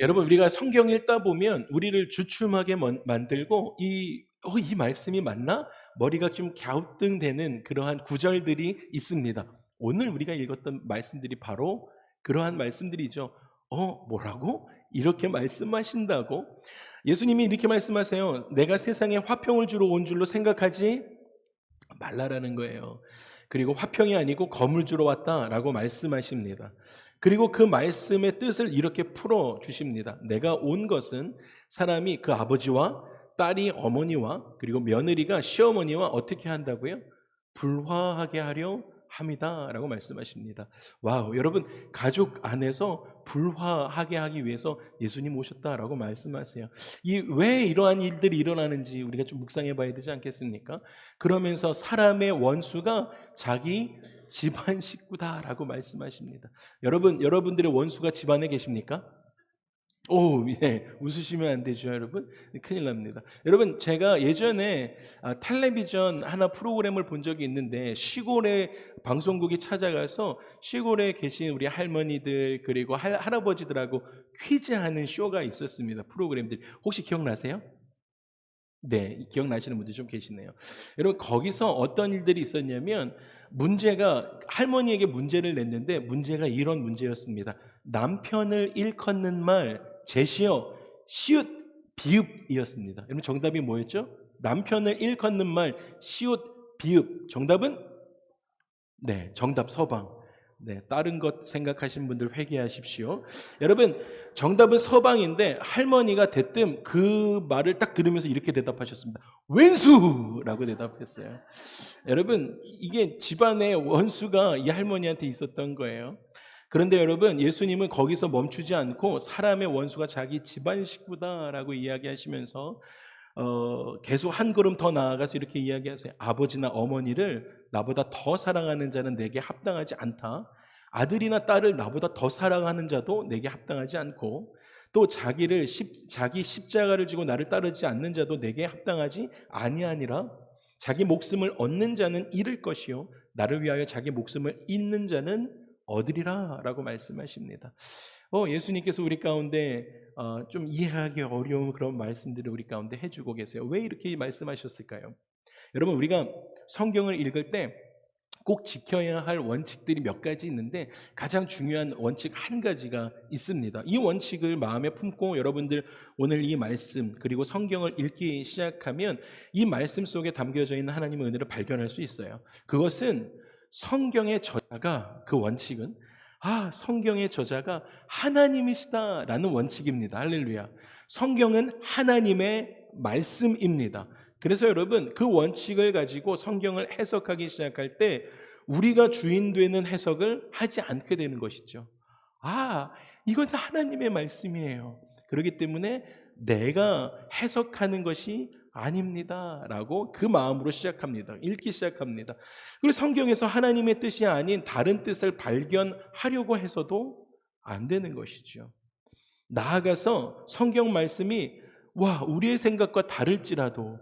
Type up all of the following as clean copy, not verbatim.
여러분, 우리가 성경 읽다 보면 우리를 주춤하게 만들고 이 말씀이 맞나? 머리가 좀 갸우뚱되는 그러한 구절들이 있습니다. 오늘 우리가 읽었던 말씀들이 바로 그러한 말씀들이죠. 뭐라고? 이렇게 말씀하신다고? 예수님이 이렇게 말씀하세요. 내가 세상에 화평을 주러 온 줄로 생각하지 말라라는 거예요. 그리고 화평이 아니고 검을 주러 왔다라고 말씀하십니다. 그리고 그 말씀의 뜻을 이렇게 풀어 주십니다. 내가 온 것은 사람이 그 아버지와 딸이 어머니와 그리고 며느리가 시어머니와 어떻게 한다고요? 불화하게 하려 합니다라고 말씀하십니다. 와우, 여러분, 가족 안에서 불화하게 하기 위해서 예수님 오셨다라고 말씀하세요. 이 왜 이러한 일들이 일어나는지 우리가 좀 묵상해 봐야 되지 않겠습니까? 그러면서 사람의 원수가 자기 집안 식구다라고 말씀하십니다. 여러분들의 원수가 집안에 계십니까? 오, 예, 웃으시면 안 되죠, 여러분. 큰일 납니다. 여러분, 제가 예전에 텔레비전 하나 프로그램을 본 적이 있는데 시골에 방송국이 찾아가서 시골에 계신 우리 할머니들 그리고 할아버지들하고 퀴즈하는 쇼가 있었습니다. 프로그램들 혹시 기억나세요? 네, 기억나시는 분들 좀 계시네요. 여러분, 거기서 어떤 일들이 있었냐면 문제가 할머니에게 문제를 냈는데 문제가 이런 문제였습니다. 남편을 일컫는 말 제시어 시읒 비읍이었습니다. 여러분, 정답이 뭐였죠? 남편을 일컫는 말 시읒 비읍. 정답은 네, 정답 서방. 네, 다른 것 생각하신 분들 회개하십시오. 여러분, 정답은 서방인데 할머니가 대뜸 그 말을 딱 들으면서 이렇게 대답하셨습니다. 왼수라고 대답했어요. 여러분, 이게 집안의 원수가 이 할머니한테 있었던 거예요. 그런데 여러분, 예수님은 거기서 멈추지 않고 사람의 원수가 자기 집안 식구다라고 이야기하시면서 계속 한 걸음 더 나아가서 이렇게 이야기하세요. 아버지나 어머니를 나보다 더 사랑하는 자는 내게 합당하지 않다. 아들이나 딸을 나보다 더 사랑하는 자도 내게 합당하지 않고 또 자기 십자가를 지고 나를 따르지 않는 자도 내게 합당하지 아니하니라. 자기 목숨을 얻는 자는 잃을 것이요 나를 위하여 자기 목숨을 잃는 자는 얻으리라라고 말씀하십니다. 예수님께서 우리 가운데 좀 이해하기 어려운 그런 말씀들을 우리 가운데 해주고 계세요. 왜 이렇게 말씀하셨을까요? 여러분, 우리가 성경을 읽을 때 꼭 지켜야 할 원칙들이 몇 가지 있는데 가장 중요한 원칙 한 가지가 있습니다. 이 원칙을 마음에 품고 여러분들 오늘 이 말씀 그리고 성경을 읽기 시작하면 이 말씀 속에 담겨져 있는 하나님의 은혜를 발견할 수 있어요. 그것은 성경의 저자가 그 원칙은 성경의 저자가 하나님이시다라는 원칙입니다. 할렐루야. 성경은 하나님의 말씀입니다. 그래서 여러분, 그 원칙을 가지고 성경을 해석하기 시작할 때 우리가 주인 되는 해석을 하지 않게 되는 것이죠. 이건 하나님의 말씀이에요. 그렇기 때문에 내가 해석하는 것이 아닙니다라고 그 마음으로 시작합니다. 읽기 시작합니다. 그리고 성경에서 하나님의 뜻이 아닌 다른 뜻을 발견하려고 해서도 안 되는 것이죠. 나아가서 성경 말씀이 우리의 생각과 다를지라도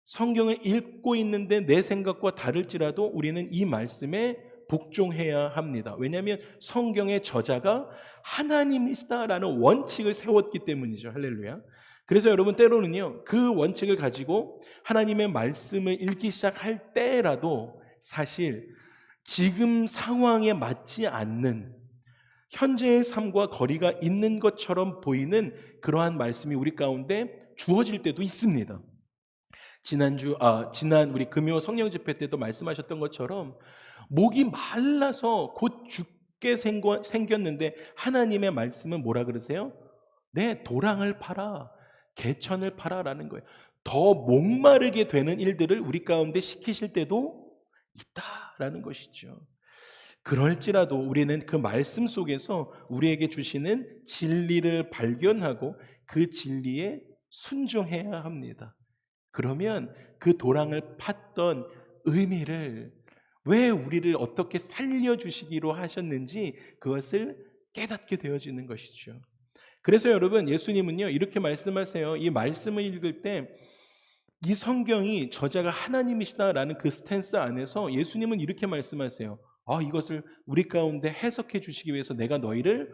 성경을 읽고 있는데 내 생각과 다를지라도 우리는 이 말씀에 복종해야 합니다. 왜냐하면 성경의 저자가 하나님이시다라는 원칙을 세웠기 때문이죠. 할렐루야. 그래서 여러분, 때로는요 그 원칙을 가지고 하나님의 말씀을 읽기 시작할 때라도 사실 지금 상황에 맞지 않는 현재의 삶과 거리가 있는 것처럼 보이는 그러한 말씀이 우리 가운데 주어질 때도 있습니다. 지난 우리 금요 성령 집회 때도 말씀하셨던 것처럼 목이 말라서 곧 죽게 생겼는데 하나님의 말씀은 뭐라 그러세요? 네, 도랑을 팔아, 개천을 팔아라는 거예요. 더 목마르게 되는 일들을 우리 가운데 시키실 때도 있다라는 것이죠. 그럴지라도 우리는 그 말씀 속에서 우리에게 주시는 진리를 발견하고 그 진리에 순종해야 합니다. 그러면 그 도랑을 팠던 의미를 왜 우리를 어떻게 살려주시기로 하셨는지 그것을 깨닫게 되어지는 것이죠. 그래서 여러분, 예수님은요 이렇게 말씀하세요. 이 말씀을 읽을 때 이 성경이 저자가 하나님이시다라는 그 스탠스 안에서 예수님은 이렇게 말씀하세요. 이것을 우리 가운데 해석해 주시기 위해서 내가 너희를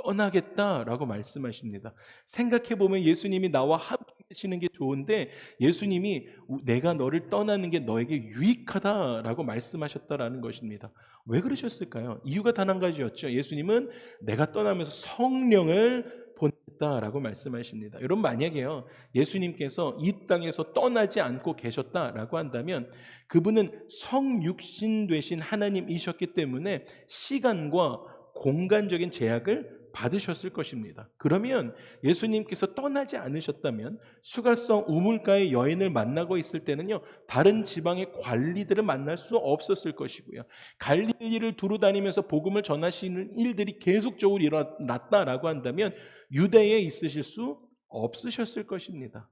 떠나겠다라고 말씀하십니다. 생각해보면 예수님이 나와 함께 하시는 게 좋은데 예수님이 내가 너를 떠나는 게 너에게 유익하다라고 말씀하셨다라는 것입니다. 왜 그러셨을까요? 이유가 단 한 가지였죠. 예수님은 내가 떠나면서 성령을 보냈다라고 말씀하십니다. 여러분, 만약에요 예수님께서 이 땅에서 떠나지 않고 계셨다라고 한다면 그분은 성육신 되신 하나님이셨기 때문에 시간과 공간적인 제약을 받으셨을 것입니다. 그러면 예수님께서 떠나지 않으셨다면 수갈성 우물가의 여인을 만나고 있을 때는요 다른 지방의 관리들을 만날 수 없었을 것이고요, 갈릴리를 두루 다니면서 복음을 전하시는 일들이 계속적으로 일어났다라고 한다면 유대에 있으실 수 없으셨을 것입니다.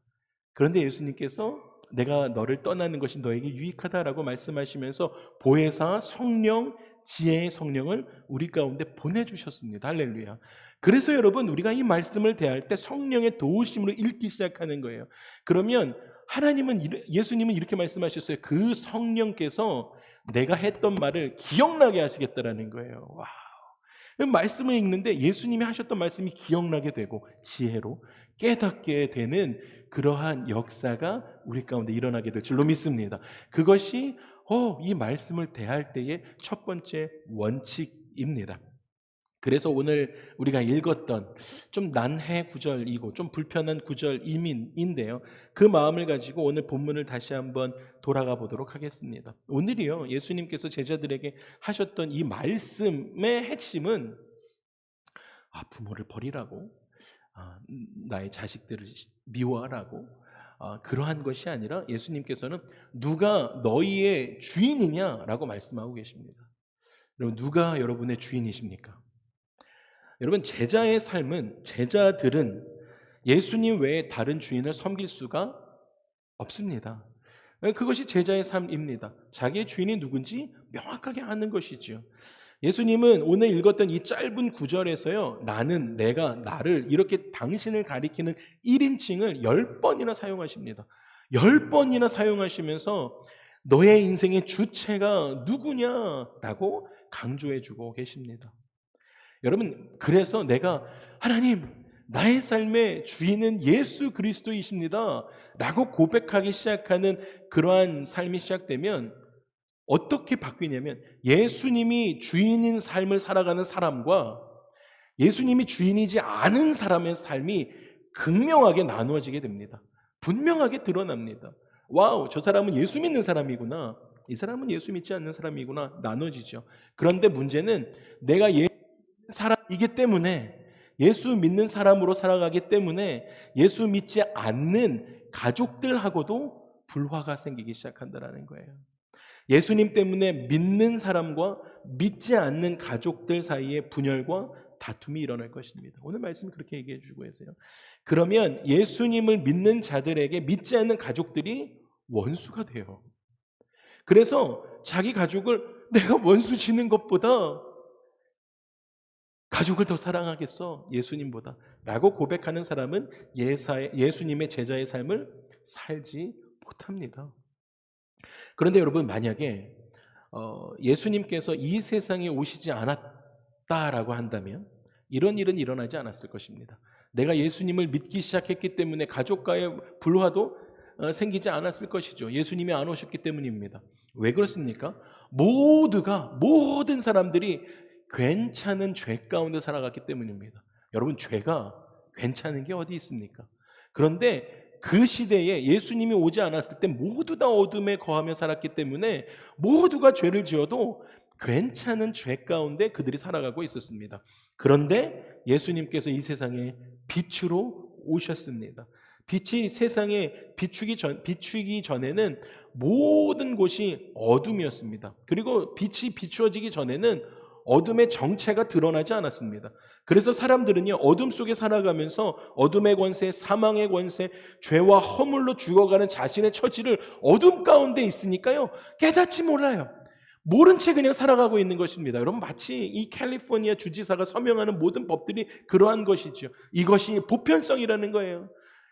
그런데 예수님께서 내가 너를 떠나는 것이 너에게 유익하다라고 말씀하시면서 보혜사 성령, 지혜의 성령을 우리 가운데 보내주셨습니다. 할렐루야. 그래서 여러분, 우리가 이 말씀을 대할 때 성령의 도우심으로 읽기 시작하는 거예요. 그러면 예수님은 이렇게 말씀하셨어요. 그 성령께서 내가 했던 말을 기억나게 하시겠다라는 거예요. 와. 말씀을 읽는데 예수님이 하셨던 말씀이 기억나게 되고 지혜로 깨닫게 되는 그러한 역사가 우리 가운데 일어나게 될 줄로 믿습니다. 그것이 이 말씀을 대할 때의 첫 번째 원칙입니다. 그래서 오늘 우리가 읽었던 좀 난해 구절이고 좀 불편한 구절인데요, 그 마음을 가지고 오늘 본문을 다시 한번 돌아가 보도록 하겠습니다. 오늘이요 예수님께서 제자들에게 하셨던 이 말씀의 핵심은 부모를 버리라고, 나의 자식들을 미워하라고, 그러한 것이 아니라 예수님께서는 누가 너희의 주인이냐라고 말씀하고 계십니다. 여러분, 누가 여러분의 주인이십니까? 여러분, 제자들은 예수님 외에 다른 주인을 섬길 수가 없습니다. 그것이 제자의 삶입니다. 자기의 주인이 누군지 명확하게 아는 것이죠. 예수님은 오늘 읽었던 이 짧은 구절에서요 나는, 내가, 나를 이렇게 당신을 가리키는 1인칭을 10번이나 사용하십니다. 10번이나 사용하시면서 너의 인생의 주체가 누구냐라고 강조해주고 계십니다. 여러분, 그래서 하나님, 나의 삶의 주인은 예수 그리스도이십니다 라고 고백하기 시작하는 그러한 삶이 시작되면 어떻게 바뀌냐면 예수님이 주인인 삶을 살아가는 사람과 예수님이 주인이지 않은 사람의 삶이 극명하게 나누어지게 됩니다. 분명하게 드러납니다. 와우, 저 사람은 예수 믿는 사람이구나, 이 사람은 예수 믿지 않는 사람이구나, 나눠지죠. 그런데 문제는 내가 예수 믿는 사람이기 때문에, 예수 믿는 사람으로 살아가기 때문에 예수 믿지 않는 가족들하고도 불화가 생기기 시작한다는 거예요. 예수님 때문에 믿는 사람과 믿지 않는 가족들 사이에 분열과 다툼이 일어날 것입니다. 오늘 말씀이 그렇게 얘기해 주고 계세요. 그러면 예수님을 믿는 자들에게 믿지 않는 가족들이 원수가 돼요. 그래서 자기 가족을 내가 원수 지는 것보다 가족을 더 사랑하겠어, 예수님보다 라고 고백하는 사람은 예수님의 제자의 삶을 살지 못합니다. 그런데 여러분, 만약에 예수님께서 이 세상에 오시지 않았다라고 한다면 이런 일은 일어나지 않았을 것입니다. 내가 예수님을 믿기 시작했기 때문에 가족과의 불화도 생기지 않았을 것이죠. 예수님이 안 오셨기 때문입니다. 왜 그렇습니까? 모든 사람들이 괜찮은 죄 가운데 살아갔기 때문입니다. 여러분, 죄가 괜찮은 게 어디 있습니까? 그런데 그 시대에 예수님이 오지 않았을 때 모두 다 어둠에 거하며 살았기 때문에 모두가 죄를 지어도 괜찮은 죄 가운데 그들이 살아가고 있었습니다. 그런데 예수님께서 이 세상에 빛으로 오셨습니다. 빛이 세상에 비추기 전에는 모든 곳이 어둠이었습니다. 그리고 빛이 비추어지기 전에는 어둠의 정체가 드러나지 않았습니다. 그래서 사람들은요 어둠 속에 살아가면서 어둠의 권세, 사망의 권세, 죄와 허물로 죽어가는 자신의 처지를 어둠 가운데 있으니까요 깨닫지 몰라요. 모른 채 그냥 살아가고 있는 것입니다. 여러분, 마치 이 캘리포니아 주지사가 서명하는 모든 법들이 그러한 것이죠. 이것이 보편성이라는 거예요.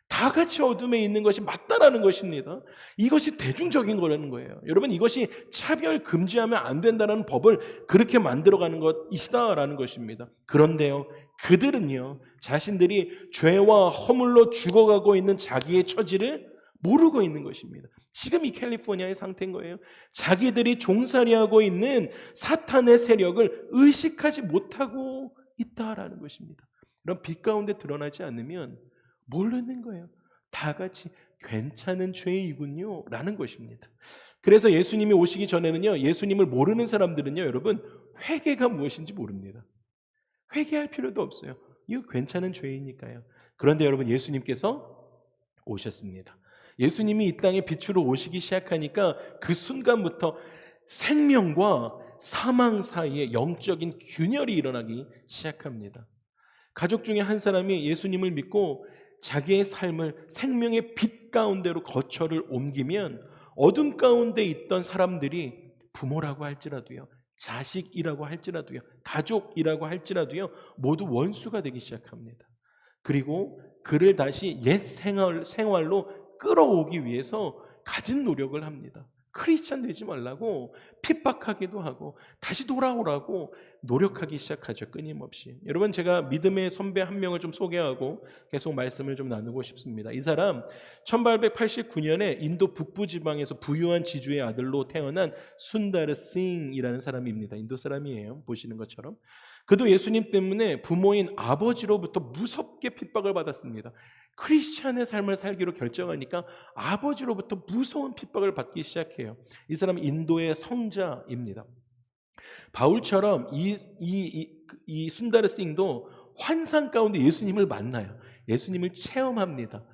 다 같이 어둠에 있는 것이 맞다라는 것입니다. 이것이 대중적인 거라는 거예요. 여러분, 이것이 차별 금지하면 안 된다는 법을 그렇게 만들어가는 것이시다라는 것입니다. 그런데요, 그들은요, 자신들이 죄와 허물로 죽어가고 있는 자기의 처지를 모르고 있는 것입니다. 지금 이 캘리포니아의 상태인 거예요. 자기들이 종살이하고 있는 사탄의 세력을 의식하지 못하고 있다라는 것입니다. 그럼 빛 가운데 드러나지 않으면 모르는 거예요. 다 같이 괜찮은 죄이군요 라는 것입니다. 그래서 예수님이 오시기 전에는요, 예수님을 모르는 사람들은요, 여러분, 회개가 무엇인지 모릅니다. 회개할 필요도 없어요. 이거 괜찮은 죄이니까요. 그런데 여러분, 예수님께서 오셨습니다. 예수님이 이 땅에 빛으로 오시기 시작하니까 그 순간부터 생명과 사망 사이에 영적인 균열이 일어나기 시작합니다. 가족 중에 한 사람이 예수님을 믿고 자기의 삶을 생명의 빛 가운데로 거처를 옮기면 어둠 가운데 있던 사람들이 부모라고 할지라도요, 자식이라고 할지라도요, 가족이라고 할지라도요, 모두 원수가 되기 시작합니다. 그리고 그를 다시 옛 생활로 끌어오기 위해서 가진 노력을 합니다. 크리스찬 되지 말라고 핍박하기도 하고 다시 돌아오라고 노력하기 시작하죠. 끊임없이. 여러분, 제가 믿음의 선배 한 명을 좀 소개하고 계속 말씀을 좀 나누고 싶습니다. 이 사람 1889년에 인도 북부 지방에서 부유한 지주의 아들로 태어난 순다르 싱이라는 사람입니다. 인도 사람이에요. 보시는 것처럼. 그도 예수님 때문에 부모인 아버지로부터 무섭게 핍박을 받았습니다. 크리스찬의 삶을 살기로 결정하니까 아버지로부터 무서운 핍박을 받기 시작해요. 이 사람은 인도의 성자입니다. 바울처럼 이 순다르 싱도 환상 가운데 예수님을 만나요. 예수님을 체험합니다.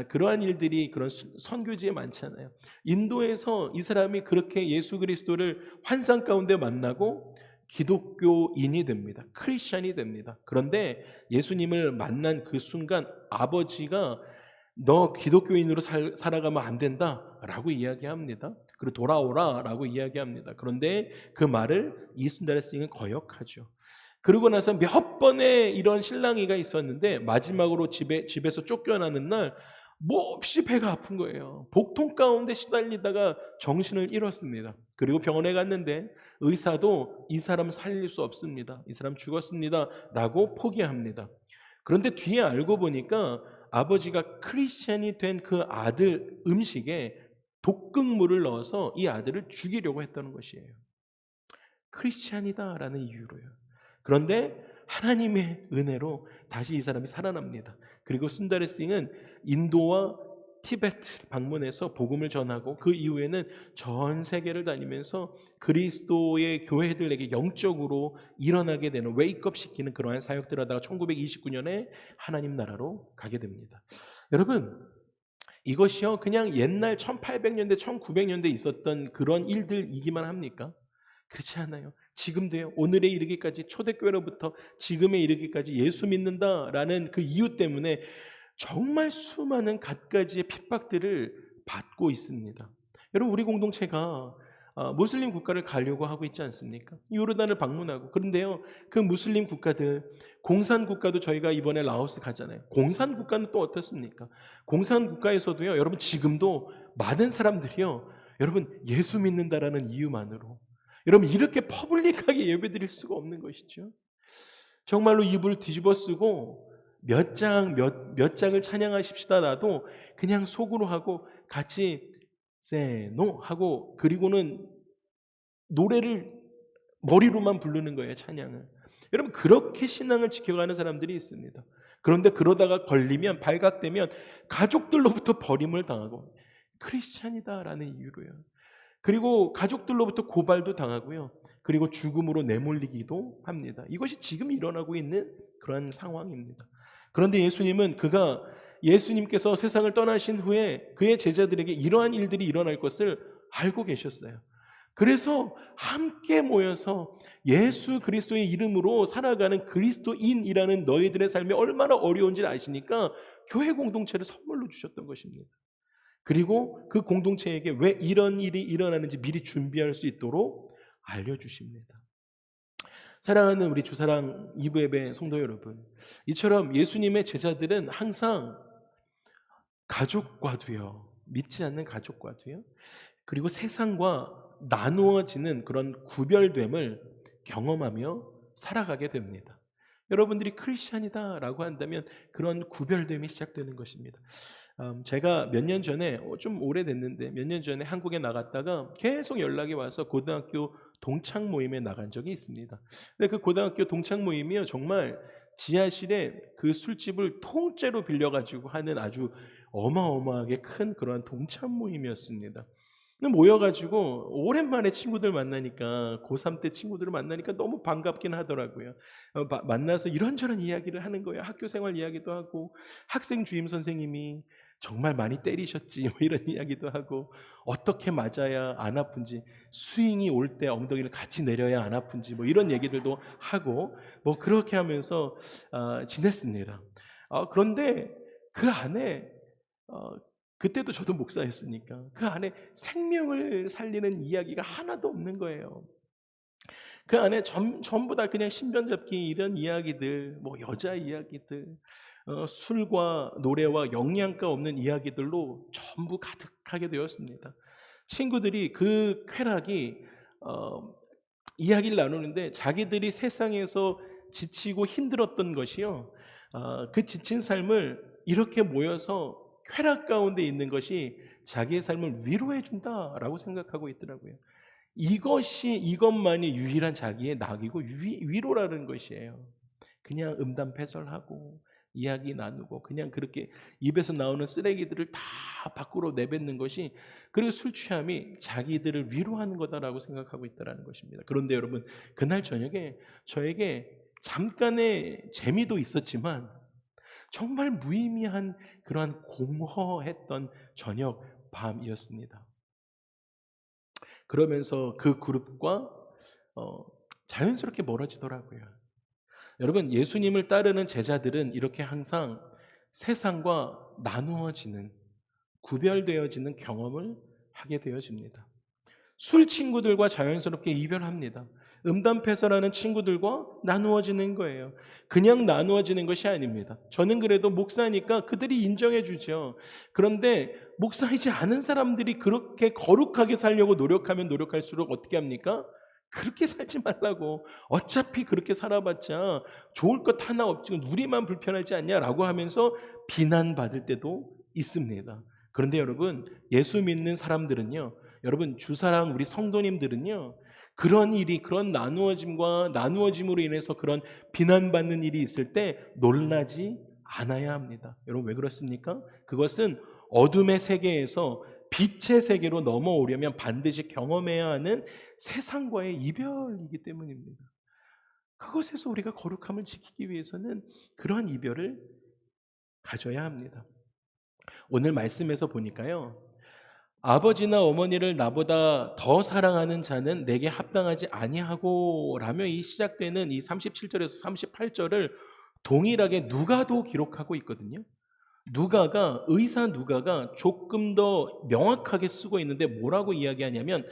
그러한 일들이 그런 선교지에 많잖아요. 인도에서 이 사람이 그렇게 예수 그리스도를 환상 가운데 만나고 기독교인이 됩니다. 크리스찬이 됩니다. 그런데 예수님을 만난 그 순간 아버지가 너 기독교인으로 살아가면 안 된다라고 이야기합니다. 그리고 돌아오라라고 이야기합니다. 그런데 그 말을 이순다르 싱은 거역하죠. 그러고 나서 몇 번의 이런 실랑이가 있었는데 마지막으로 집에서 쫓겨나는 날 몹시 배가 아픈 거예요. 복통 가운데 시달리다가 정신을 잃었습니다. 그리고 병원에 갔는데 의사도 이 사람 살릴 수 없습니다. 이 사람 죽었습니다 라고 포기합니다. 그런데 뒤에 알고 보니까 아버지가 크리스찬이 된 그 아들 음식에 독극물을 넣어서 이 아들을 죽이려고 했다는 것이에요. 크리스찬이다라는 이유로요. 그런데 하나님의 은혜로 다시 이 사람이 살아납니다. 그리고 순다르 싱은 인도와 티베트 방문해서 복음을 전하고 그 이후에는 전 세계를 다니면서 그리스도의 교회들에게 영적으로 일어나게 되는 웨이크업 시키는 그러한 사역들을 하다가 1929년에 하나님 나라로 가게 됩니다. 여러분, 이것이요 그냥 옛날 1800년대 1900년대 있었던 그런 일들이기만 합니까? 그렇지 않아요. 지금도요. 오늘에 이르기까지 초대교회로부터 지금에 이르기까지 예수 믿는다라는 그 이유 때문에 정말 수많은 갖가지의 핍박들을 받고 있습니다. 여러분, 우리 공동체가 무슬림 국가를 가려고 하고 있지 않습니까? 요르단을 방문하고. 그런데요, 그 무슬림 국가들, 공산 국가도 저희가 이번에 라오스 가잖아요. 공산 국가는 또 어떻습니까? 공산 국가에서도요, 여러분 지금도 많은 사람들이요, 여러분 예수 믿는다라는 이유만으로 여러분 이렇게 퍼블릭하게 예배드릴 수가 없는 것이죠. 정말로 이불 뒤집어 쓰고 몇 장을 찬양하십시다라도 그냥 속으로 하고 같이 세노 하고 그리고는 노래를 머리로만 부르는 거예요, 찬양을. 여러분 그렇게 신앙을 지켜가는 사람들이 있습니다. 그런데 그러다가 걸리면 발각되면 가족들로부터 버림을 당하고 크리스찬이다라는 이유로요. 그리고 가족들로부터 고발도 당하고요. 그리고 죽음으로 내몰리기도 합니다. 이것이 지금 일어나고 있는 그런 상황입니다. 그런데 예수님께서 세상을 떠나신 후에 그의 제자들에게 이러한 일들이 일어날 것을 알고 계셨어요. 그래서 함께 모여서 예수 그리스도의 이름으로 살아가는 그리스도인이라는 너희들의 삶이 얼마나 어려운지 아시니까 교회 공동체를 선물로 주셨던 것입니다. 그리고 그 공동체에게 왜 이런 일이 일어나는지 미리 준비할 수 있도록 알려주십니다. 사랑하는 우리 주사랑 2부 예배 성도 여러분, 이처럼 예수님의 제자들은 항상 가족과도요. 믿지 않는 가족과도요. 그리고 세상과 나누어지는 그런 구별됨을 경험하며 살아가게 됩니다. 여러분들이 크리스찬이다라고 한다면 그런 구별됨이 시작되는 것입니다. 제가 몇 년 전에 좀 오래됐는데 몇 년 전에 한국에 나갔다가 계속 연락이 와서 고등학교 동창 모임에 나간 적이 있습니다. 근데 그 고등학교 동창 모임이요 정말 지하실에 그 술집을 통째로 빌려가지고 하는 아주 어마어마하게 큰 그러한 동창 모임이었습니다. 모여가지고 오랜만에 친구들 만나니까 고3 때 친구들을 만나니까 너무 반갑긴 하더라고요. 만나서 이런저런 이야기를 하는 거예요. 학교 생활 이야기도 하고 학생 주임 선생님이 정말 많이 때리셨지 뭐 이런 이야기도 하고 어떻게 맞아야 안 아픈지 스윙이 올 때 엉덩이를 같이 내려야 안 아픈지 뭐 이런 얘기들도 하고 뭐 그렇게 하면서 지냈습니다. 그런데 그 안에 어, 그때도 저도 목사였으니까 그 안에 생명을 살리는 이야기가 하나도 없는 거예요. 그 안에 전부 다 그냥 신변잡기 이런 이야기들, 뭐 여자 이야기들, 술과 노래와 영양가 없는 이야기들로 전부 가득하게 되었습니다. 친구들이 그 쾌락이 이야기를 나누는데 자기들이 세상에서 지치고 힘들었던 것이요. 그 지친 삶을 이렇게 모여서 쾌락 가운데 있는 것이 자기의 삶을 위로해 준다라고 생각하고 있더라고요. 이것만이 유일한 자기의 낙이고 위로라는 것이에요. 그냥 음담패설하고 이야기 나누고 그냥 그렇게 입에서 나오는 쓰레기들을 다 밖으로 내뱉는 것이 그리고 술 취함이 자기들을 위로하는 거다라고 생각하고 있다는 것입니다. 그런데 여러분 그날 저녁에 저에게 잠깐의 재미도 있었지만 정말 무의미한 그러한 공허했던 저녁 밤이었습니다. 그러면서 그 그룹과 자연스럽게 멀어지더라고요. 여러분 예수님을 따르는 제자들은 이렇게 항상 세상과 나누어지는 구별되어지는 경험을 하게 되어집니다. 술 친구들과 자연스럽게 이별합니다. 음담패설하는 친구들과 나누어지는 거예요. 그냥 나누어지는 것이 아닙니다. 저는 그래도 목사니까 그들이 인정해 주죠. 그런데 목사이지 않은 사람들이 그렇게 거룩하게 살려고 노력하면 노력할수록 어떻게 합니까? 그렇게 살지 말라고. 어차피 그렇게 살아봤자 좋을 것 하나 없지 우리만 불편하지 않냐라고 하면서 비난받을 때도 있습니다. 그런데 여러분 예수 믿는 사람들은요. 여러분 주사랑 우리 성도님들은요. 그런 일이 그런 나누어짐으로 인해서 그런 비난받는 일이 있을 때 놀라지 않아야 합니다. 여러분 왜 그렇습니까? 그것은 어둠의 세계에서 빛의 세계로 넘어오려면 반드시 경험해야 하는 세상과의 이별이기 때문입니다. 그것에서 우리가 거룩함을 지키기 위해서는 그러한 이별을 가져야 합니다. 오늘 말씀에서 보니까요. 아버지나 어머니를 나보다 더 사랑하는 자는 내게 합당하지 아니하고 라며 이 시작되는 이 37절에서 38절을 동일하게 누가도 기록하고 있거든요. 의사 누가가 조금 더 명확하게 쓰고 있는데 뭐라고 이야기하냐면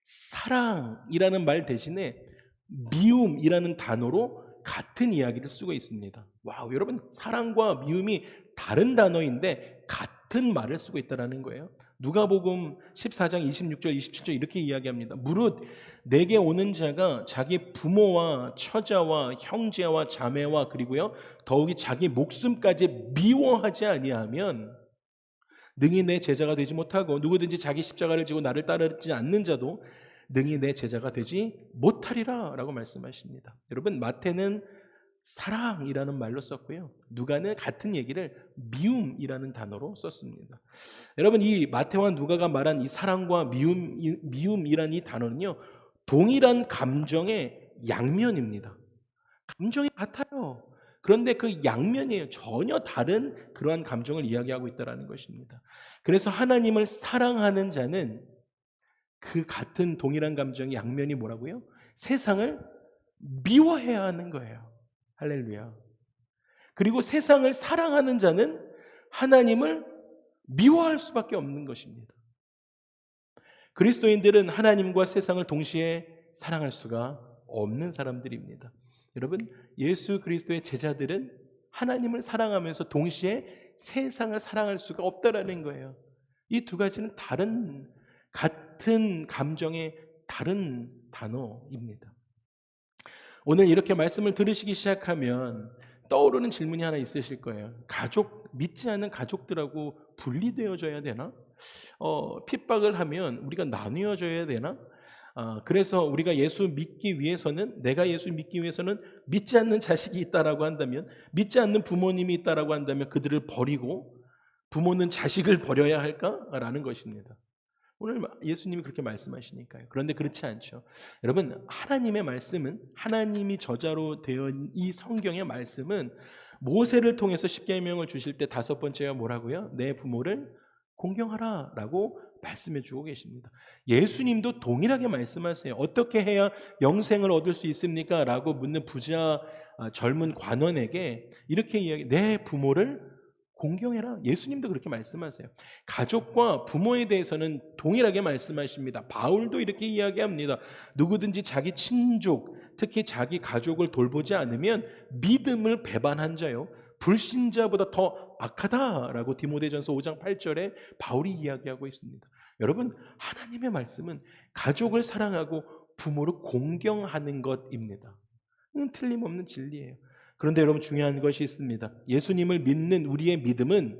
사랑이라는 말 대신에 미움이라는 단어로 같은 이야기를 쓰고 있습니다. 와우, 여러분 사랑과 미움이 다른 단어인데 같은 말을 쓰고 있다는 거예요. 누가복음 14장 26절 27절 이렇게 이야기합니다. 무릇 내게 오는 자가 자기 부모와 처자와 형제와 자매와 그리고요 더욱이 자기 목숨까지 미워하지 아니하면 능히 내 제자가 되지 못하고 누구든지 자기 십자가를 지고 나를 따르지 않는 자도 능히 내 제자가 되지 못하리라 라고 말씀하십니다. 여러분 마태는 사랑이라는 말로 썼고요. 누가는 같은 얘기를 미움이라는 단어로 썼습니다. 여러분 이 마태와 누가가 말한 이 사랑과 미움이라는 이 단어는요. 동일한 감정의 양면입니다. 감정이 같아요. 그런데 그 양면이에요. 전혀 다른 그러한 감정을 이야기하고 있다는 것입니다. 그래서 하나님을 사랑하는 자는 그 같은 동일한 감정의 양면이 뭐라고요? 세상을 미워해야 하는 거예요. 할렐루야. 그리고 세상을 사랑하는 자는 하나님을 미워할 수밖에 없는 것입니다. 그리스도인들은 하나님과 세상을 동시에 사랑할 수가 없는 사람들입니다. 여러분, 예수 그리스도의 제자들은 하나님을 사랑하면서 동시에 세상을 사랑할 수가 없다라는 거예요. 이 두 가지는 같은 감정의 다른 단어입니다. 오늘 이렇게 말씀을 들으시기 시작하면 떠오르는 질문이 하나 있으실 거예요. 믿지 않는 가족들하고 분리되어져야 되나? 핍박을 하면 우리가 나뉘어져야 되나? 그래서 우리가 내가 예수 믿기 위해서는 믿지 않는 자식이 있다라고 한다면, 믿지 않는 부모님이 있다라고 한다면 그들을 버리고 부모는 자식을 버려야 할까라는 것입니다. 오늘 예수님이 그렇게 말씀하시니까요. 그런데 그렇지 않죠. 여러분, 하나님의 말씀은, 하나님이 저자로 되어 이 성경의 말씀은 모세를 통해서 십계명을 주실 때 다섯 번째가 뭐라고요? 내 부모를 공경하라라고 말씀해 주고 계십니다. 예수님도 동일하게 말씀하세요. 어떻게 해야 영생을 얻을 수 있습니까? 라고 묻는 젊은 관원에게 이렇게 내 부모를 공경해라. 예수님도 그렇게 말씀하세요. 가족과 부모에 대해서는 동일하게 말씀하십니다. 바울도 이렇게 이야기합니다. 누구든지 자기 친족, 특히 자기 가족을 돌보지 않으면 믿음을 배반한 자요, 불신자보다 더 악하다라고 디모데전서 5장 8절에 바울이 이야기하고 있습니다. 여러분, 하나님의 말씀은 가족을 사랑하고 부모를 공경하는 것입니다. 이건 틀림없는 진리예요. 그런데 여러분, 중요한 것이 있습니다. 예수님을 믿는 우리의 믿음은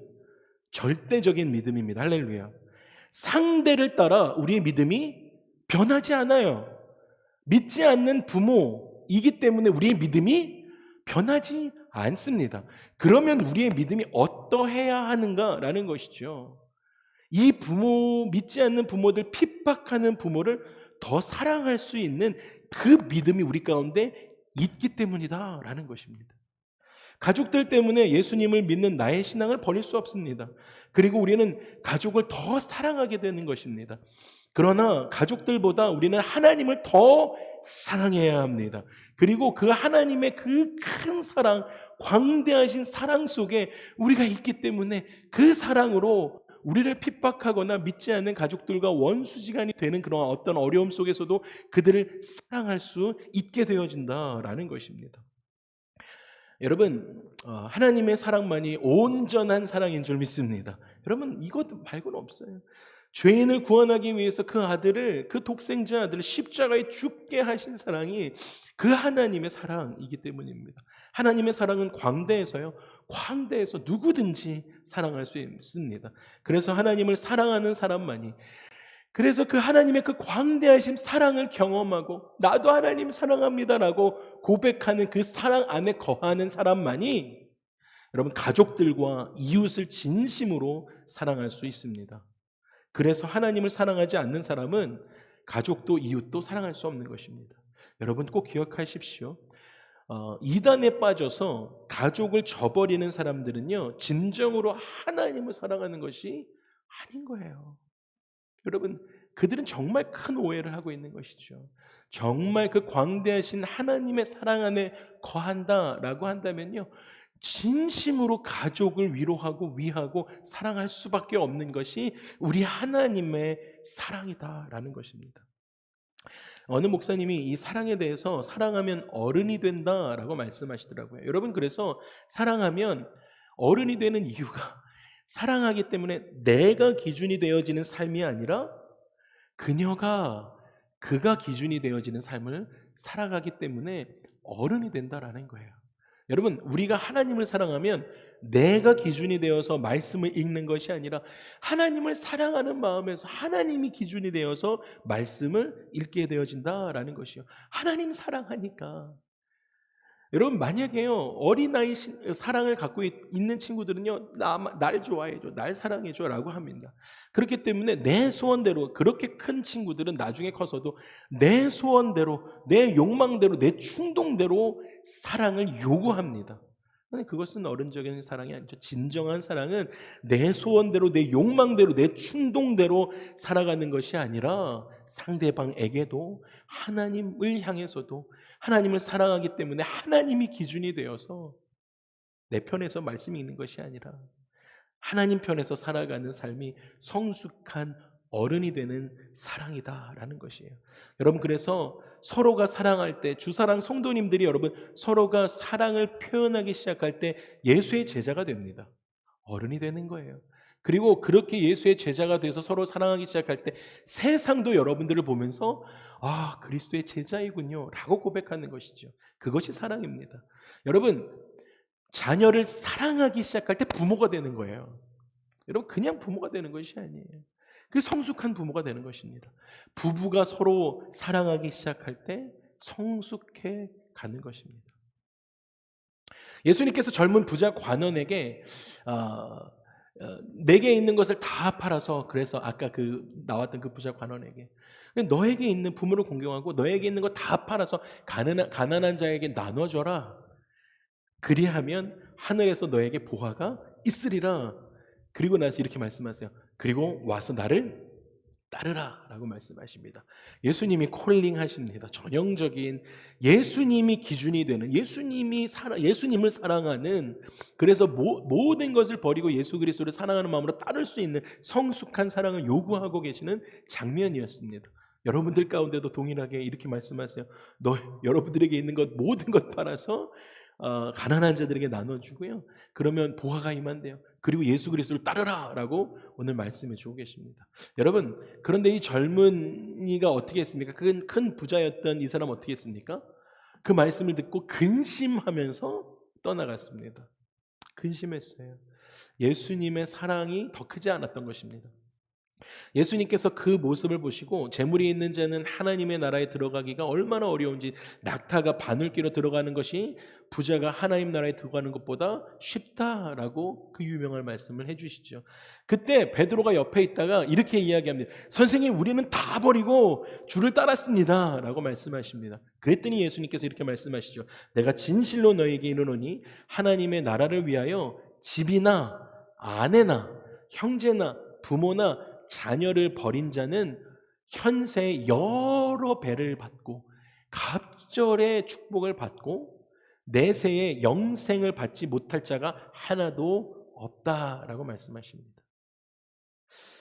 절대적인 믿음입니다. 할렐루야. 상대를 따라 우리의 믿음이 변하지 않아요. 믿지 않는 부모이기 때문에 우리의 믿음이 변하지 않습니다. 그러면 우리의 믿음이 어떠해야 하는가라는 것이죠. 믿지 않는 부모들, 핍박하는 부모를 더 사랑할 수 있는 그 믿음이 우리 가운데 있기 때문이다라는 것입니다. 가족들 때문에 예수님을 믿는 나의 신앙을 버릴 수 없습니다. 그리고 우리는 가족을 더 사랑하게 되는 것입니다. 그러나 가족들보다 우리는 하나님을 더 사랑해야 합니다. 그리고 그 하나님의 그 큰 사랑, 광대하신 사랑 속에 우리가 있기 때문에 그 사랑으로 우리를 핍박하거나 믿지 않는 가족들과 원수지간이 되는 그런 어떤 어려움 속에서도 그들을 사랑할 수 있게 되어진다라는 것입니다. 여러분, 하나님의 사랑만이 온전한 사랑인 줄 믿습니다. 여러분, 이것 말고는 없어요. 죄인을 구원하기 위해서 그 독생자 아들을 십자가에 죽게 하신 사랑이 그 하나님의 사랑이기 때문입니다. 하나님의 사랑은 광대해서 누구든지 사랑할 수 있습니다. 그래서 하나님을 사랑하는 사람만이, 그래서 그 하나님의 그 광대하신 사랑을 경험하고 나도 하나님 사랑합니다라고 고백하는 그 사랑 안에 거하는 사람만이 여러분, 가족들과 이웃을 진심으로 사랑할 수 있습니다. 그래서 하나님을 사랑하지 않는 사람은 가족도 이웃도 사랑할 수 없는 것입니다. 여러분, 꼭 기억하십시오. 이단에 빠져서 가족을 저버리는 사람들은요, 진정으로 하나님을 사랑하는 것이 아닌 거예요. 여러분, 그들은 정말 큰 오해를 하고 있는 것이죠. 정말 그 광대하신 하나님의 사랑 안에 거한다라고 한다면요, 진심으로 가족을 위로하고 위하고 사랑할 수밖에 없는 것이 우리 하나님의 사랑이다라는 것입니다. 어느 목사님이 이 사랑에 대해서 사랑하면 어른이 된다라고 말씀하시더라고요. 여러분, 그래서 사랑하면 어른이 되는 이유가 사랑하기 때문에 내가 기준이 되어지는 삶이 아니라 그가 기준이 되어지는 삶을 살아가기 때문에 어른이 된다라는 거예요. 여러분, 우리가 하나님을 사랑하면 내가 기준이 되어서 말씀을 읽는 것이 아니라 하나님을 사랑하는 마음에서 하나님이 기준이 되어서 말씀을 읽게 되어진다라는 것이요. 하나님 사랑하니까. 여러분, 만약에요, 어린아이 사랑을 갖고 있는 친구들은요, 날 좋아해줘, 날 사랑해줘 라고 합니다. 그렇기 때문에 내 소원대로, 그렇게 큰 친구들은 나중에 커서도 내 소원대로, 내 욕망대로, 내 충동대로 사랑을 요구합니다. 그것은 어른적인 사랑이 아니죠. 진정한 사랑은 내 소원대로, 내 욕망대로, 내 충동대로 살아가는 것이 아니라 상대방에게도 하나님을 향해서도 하나님을 사랑하기 때문에 하나님이 기준이 되어서 내 편에서 말씀이 있는 것이 아니라 하나님 편에서 살아가는 삶이 성숙한 어른이 되는 사랑이다라는 것이에요. 여러분, 그래서 서로가 사랑할 때, 주사랑 성도님들이 여러분 서로가 사랑을 표현하기 시작할 때 예수의 제자가 됩니다. 어른이 되는 거예요. 그리고 그렇게 예수의 제자가 돼서 서로 사랑하기 시작할 때 세상도 여러분들을 보면서 아, 그리스도의 제자이군요 라고 고백하는 것이죠. 그것이 사랑입니다. 여러분, 자녀를 사랑하기 시작할 때 부모가 되는 거예요. 여러분, 그냥 부모가 되는 것이 아니에요. 그 성숙한 부모가 되는 것입니다. 부부가 서로 사랑하기 시작할 때 성숙해 가는 것입니다. 예수님께서 젊은 부자 관원에게 내게 있는 것을 다 팔아서, 그래서 아까 그 나왔던 그 부자 관원에게 너에게 있는, 부모를 공경하고 너에게 있는 거 다 팔아서 가난한 자에게 나눠줘라. 그리하면 하늘에서 너에게 보화가 있으리라. 그리고 나서 이렇게 말씀하세요. 그리고 와서 나를 따르라 라고 말씀하십니다. 예수님이 콜링하십니다. 전형적인 예수님이 기준이 되는, 예수님을 사랑하는, 그래서 모든 것을 버리고 예수 그리스도를 사랑하는 마음으로 따를 수 있는 성숙한 사랑을 요구하고 계시는 장면이었습니다. 여러분들 가운데도 동일하게 이렇게 말씀하세요. 여러분들에게 있는 것 모든 것 팔아서 가난한 자들에게 나눠주고요. 그러면 보화가 임한대요. 그리고 예수 그리스도를 따르라 라고 오늘 말씀해 주고 계십니다. 여러분, 그런데 이 젊은이가 어떻게 했습니까? 큰 부자였던 이 사람 어떻게 했습니까? 그 말씀을 듣고 근심하면서 떠나갔습니다. 근심했어요. 예수님의 사랑이 더 크지 않았던 것입니다. 예수님께서 그 모습을 보시고 재물이 있는 자는 하나님의 나라에 들어가기가 얼마나 어려운지, 낙타가 바늘귀로 들어가는 것이 부자가 하나님 나라에 들어가는 것보다 쉽다라고 그 유명한 말씀을 해주시죠. 그때 베드로가 옆에 있다가 이렇게 이야기합니다. 선생님, 우리는 다 버리고 주를 따랐습니다 라고 말씀하십니다. 그랬더니 예수님께서 이렇게 말씀하시죠. 내가 진실로 너에게 이르노니 하나님의 나라를 위하여 집이나 아내나 형제나 부모나 자녀를 버린 자는 현세 여러 배를 받고 갑절의 축복을 받고 내세의 영생을 받지 못할 자가 하나도 없다라고 말씀하십니다.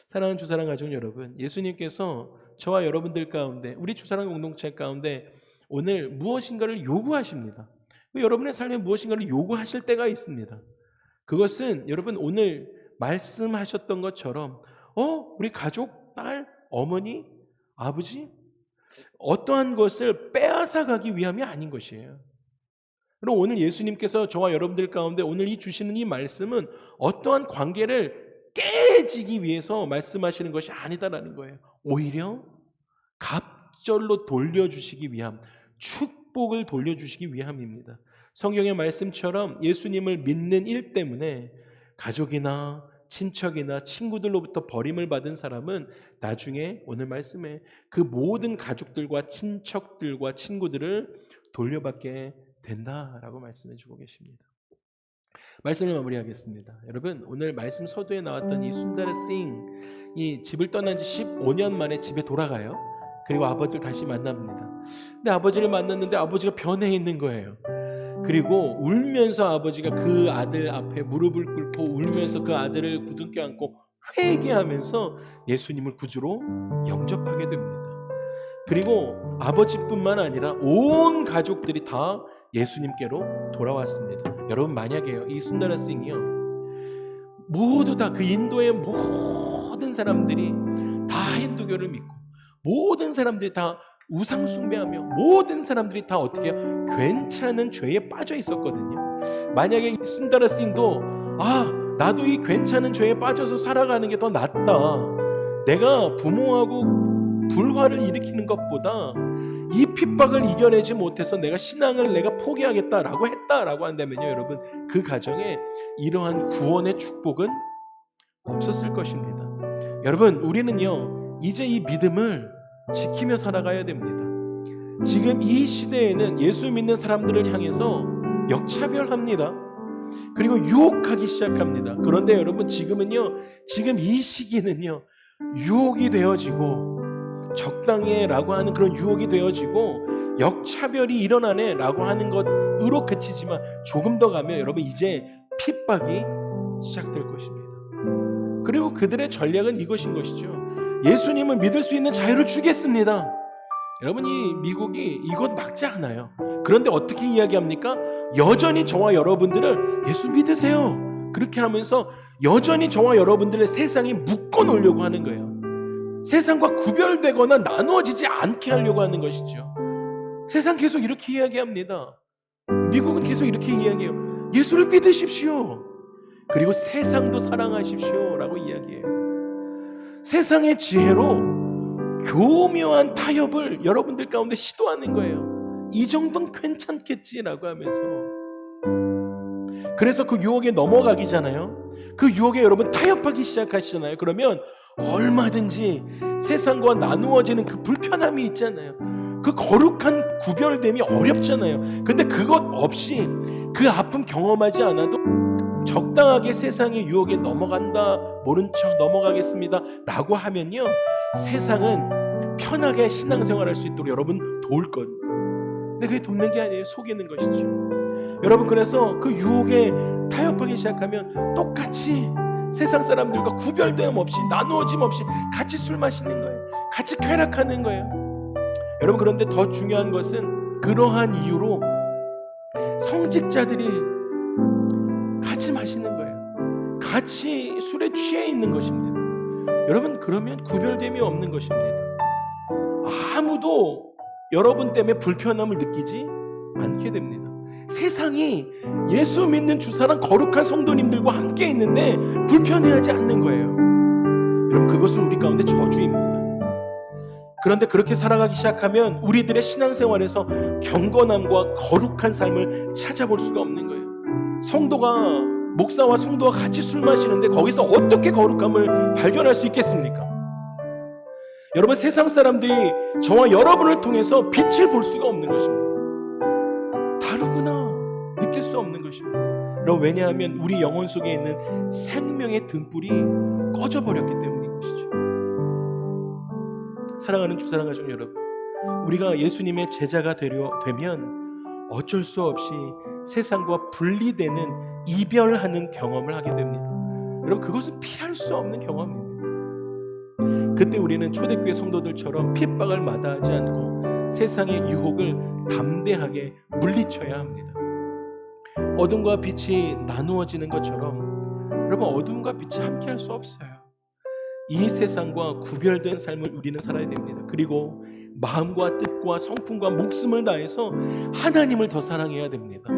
사랑하는 주사랑 가족 여러분, 예수님께서 저와 여러분들 가운데, 우리 주사랑 공동체 가운데 오늘 무엇인가를 요구하십니다. 여러분의 삶에 무엇인가를 요구하실 때가 있습니다. 그것은 여러분 오늘 말씀하셨던 것처럼 우리 가족, 딸, 어머니, 아버지 어떠한 것을 빼앗아가기 위함이 아닌 것이에요. 그럼 오늘 예수님께서 저와 여러분들 가운데 오늘 주시는 이 말씀은 어떠한 관계를 깨지기 위해서 말씀하시는 것이 아니다라는 거예요. 오히려 갑절로 돌려주시기 위함, 축복을 돌려주시기 위함입니다. 성경의 말씀처럼 예수님을 믿는 일 때문에 가족이나 친척이나 친구들로부터 버림을 받은 사람은 나중에 오늘 말씀에 그 모든 가족들과 친척들과 친구들을 돌려받게 된다라고 말씀해 주고 계십니다. 말씀을 마무리하겠습니다. 여러분, 오늘 말씀 서두에 나왔던 이 순다르 싱, 이 집을 떠난 지 15년 만에 집에 돌아가요. 그리고 아버지를 다시 만납니다. 근데 아버지를 만났는데 아버지가 변해 있는 거예요. 그리고 울면서 아버지가 그 아들 앞에 무릎을 꿇고 울면서 그 아들을 부둥켜 안고 회개하면서 예수님을 구주로 영접하게 됩니다. 그리고 아버지뿐만 아니라 온 가족들이 다 예수님께로 돌아왔습니다. 여러분, 만약에요, 이 순다라 싱이요, 모두 다 그 인도의 모든 사람들이 다 힌두교를 믿고 모든 사람들이 다 우상 숭배하며 모든 사람들이 다 어떻게 해요? 괜찮은 죄에 빠져 있었거든요. 만약에 이 순다라 싱도 나도 이 괜찮은 죄에 빠져서 살아가는 게 더 낫다, 내가 부모하고 불화를 일으키는 것보다 이 핍박을 이겨내지 못해서 내가 신앙을 내가 포기하겠다라고 했다라고 한다면요, 여러분, 그 가정에 이러한 구원의 축복은 없었을 것입니다. 여러분, 우리는요 이제 이 믿음을 지키며 살아가야 됩니다. 지금 이 시대에는 예수 믿는 사람들을 향해서 역차별합니다. 그리고 유혹하기 시작합니다. 그런데 여러분, 지금 이 시기는요 유혹이 되어지고 적당해 라고 하는 그런 유혹이 되어지고 역차별이 일어나네 라고 하는 것으로 그치지만 조금 더 가면 여러분 이제 핍박이 시작될 것입니다. 그리고 그들의 전략은 이것인 것이죠. 예수님을 믿을 수 있는 자유를 주겠습니다. 여러분, 이 미국이 이것 막지 않아요. 그런데 어떻게 이야기합니까? 여전히 저와 여러분들을 예수 믿으세요, 그렇게 하면서 여전히 저와 여러분들을 세상에 묶어 놓으려고 하는 거예요. 세상과 구별되거나 나누어지지 않게 하려고 하는 것이죠. 세상 계속 이렇게 이야기합니다. 미국은 계속 이렇게 이야기해요. 예수를 믿으십시오. 그리고 세상도 사랑하십시오 라고 이야기해요. 세상의 지혜로 교묘한 타협을 여러분들 가운데 시도하는 거예요. 이 정도는 괜찮겠지라고 하면서. 그래서 그 유혹에 넘어가기잖아요. 그 유혹에 여러분 타협하기 시작하시잖아요. 그러면 얼마든지 세상과 나누어지는 그 불편함이 있잖아요. 그 거룩한 구별됨이 어렵잖아요. 근데 그것 없이 그 아픔 경험하지 않아도 적당하게 세상의 유혹에 넘어간다, 모른 척 넘어가겠습니다 라고 하면요, 세상은 편하게 신앙생활할 수 있도록 여러분 도울 것. 근데 그게 돕는 게 아니에요. 속이는 것이죠. 여러분, 그래서 그 유혹에 타협하기 시작하면 똑같이 세상 사람들과 구별됨 없이 나누어짐 없이 같이 술 마시는 거예요. 같이 쾌락하는 거예요. 여러분, 그런데 더 중요한 것은 그러한 이유로 성직자들이 같이 마시는 거예요. 같이 술에 취해 있는 것입니다. 여러분, 그러면 구별됨이 없는 것입니다. 아무도 여러분 때문에 불편함을 느끼지 않게 됩니다. 세상이 예수 믿는 주사랑 거룩한 성도님들과 함께 있는데 불편해하지 않는 거예요. 여러분, 그것은 우리 가운데 저주입니다. 그런데 그렇게 살아가기 시작하면 우리들의 신앙생활에서 경건함과 거룩한 삶을 찾아볼 수가 없는 거예요. 목사와 성도가 같이 술 마시는데 거기서 어떻게 거룩함을 발견할 수 있겠습니까? 여러분, 세상 사람들이 저와 여러분을 통해서 빛을 볼 수가 없는 것입니다. 다르구나 느낄 수 없는 것입니다. 여러분, 왜냐하면 우리 영혼 속에 있는 생명의 등불이 꺼져버렸기 때문인 것이죠. 사랑하는 주사랑 가족 여러분, 우리가 예수님의 제자가 되면 어쩔 수 없이 세상과 분리되는 이별하는 경험을 하게 됩니다. 여러분, 그것은 피할 수 없는 경험입니다. 그때 우리는 초대교회 성도들처럼 핍박을 마다하지 않고 세상의 유혹을 담대하게 물리쳐야 합니다. 어둠과 빛이 나누어지는 것처럼 여러분, 어둠과 빛이 함께할 수 없어요. 이 세상과 구별된 삶을 우리는 살아야 됩니다. 그리고 마음과 뜻과 성품과 목숨을 다해서 하나님을 더 사랑해야 됩니다.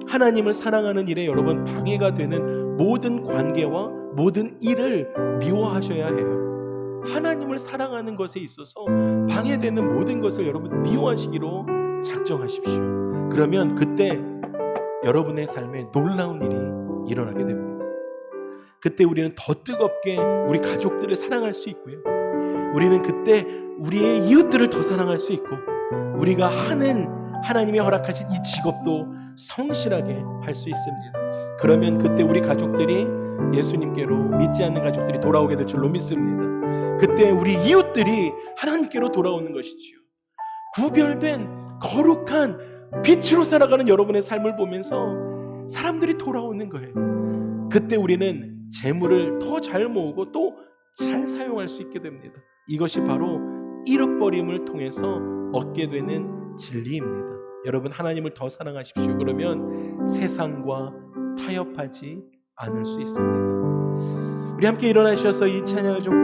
하나님을 사랑하는 일에 여러분 방해가 되는 모든 관계와 모든 일을 미워하셔야 해요. 하나님을 사랑하는 것에 있어서 방해되는 모든 것을 여러분 미워하시기로 작정하십시오. 그러면 그때 여러분의 삶에 놀라운 일이 일어나게 됩니다. 그때 우리는 더 뜨겁게 우리 가족들을 사랑할 수 있고요. 우리는 그때 우리의 이웃들을 더 사랑할 수 있고, 우리가 하는 하나님이 허락하신 이 직업도 성실하게 할 수 있습니다. 그러면 그때 우리 가족들이 예수님께로, 믿지 않는 가족들이 돌아오게 될 줄로 믿습니다. 그때 우리 이웃들이 하나님께로 돌아오는 것이지요. 구별된 거룩한 빛으로 살아가는 여러분의 삶을 보면서 사람들이 돌아오는 거예요. 그때 우리는 재물을 더 잘 모으고 또 잘 사용할 수 있게 됩니다. 이것이 바로 잃어버림을 통해서 얻게 되는 진리입니다. 여러분, 하나님을 더 사랑하십시오. 그러면 세상과 타협하지 않을 수 있습니다. 우리 함께 일어나셔서 이 찬양을 좀